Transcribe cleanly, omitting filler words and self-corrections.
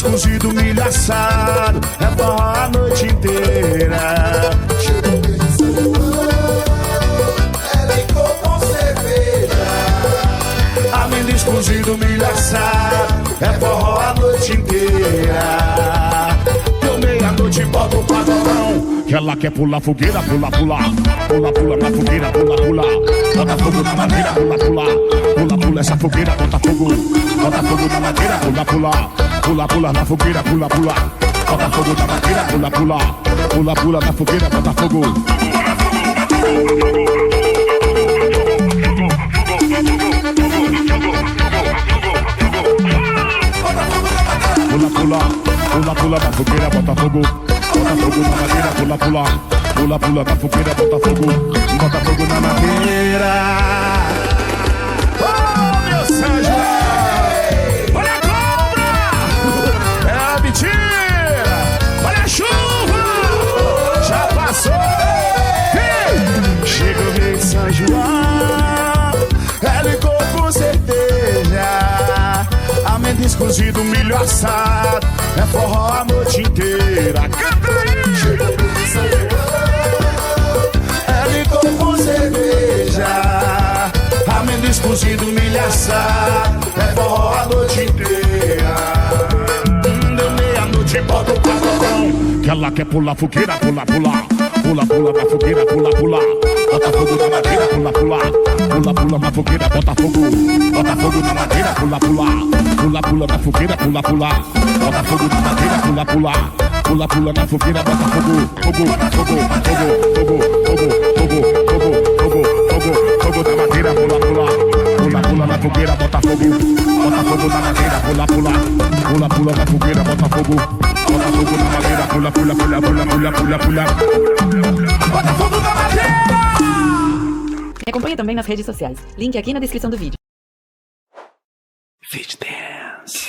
cozido, milho assado, é forró a noite inteira. Chegou o mês de São João, é licor com cerveja. Amendoim cozido, milho assado, é forró a noite inteira. Deu meia-noite, bota o pagodão, que ela quer pular fogueira, pula, pula. Pula, pula na fogueira, pula, pula. Bota fogo na madeira, pula, pula. Pula, pula essa fogueira, bota fogo. Bota fogo na madeira, pula, pula. Pula, pula na fogueira, pula, pula. Bota fogo na madeira, pula, pula. Pula, pula na fogueira, bota fogo. Pula, pula. Pula, pula na fogueira, bota fogo. Bota fogo na madeira, pula, pula. Pula, pula na fogueira, bota fogo. Bota fogo na madeira. Oh, meu São João! Olha a cobra! É a mentira! Olha a chuva! Já passou! Ei! Chega o mês de São João, é licor com cerveja, amendoim cozido, milho assado, é forró a noite inteira. Canta aí! Chegou o mês de São João, É licor com cerveja, amendoim cozido, milho assado, é forró a noite inteira. Deu meia-noite, bota o pagodão, que ela quer pular fogueira, pula, pula. Pula, pula na fogueira, pula, pula. Bota fogo na madeira, pula, pula. Pula, pula na fogueira, bota fogo. Bota fogo na madeira, pula, pula. Pula, pula na fogueira, pula, pula. Bota fogo na madeira, pula, pula. Pula, pula na fogueira, bota fogo. Fogo, fogo, fogo, fogo, fogo, fogo, fogo, fogo, fogo, fogo na madeira, pula, pula. Pula, pula na fogueira, bota fogo. Bota fogo na madeira, pula, pula. Pula, pula na fogueira, bota fogo. Bota fogo na madeira, pula, pula, pula, pula, pula, pula, pula. Bota fogo na madeira! Me acompanhe também nas redes sociais. Link aqui na descrição do vídeo. Fit Dance.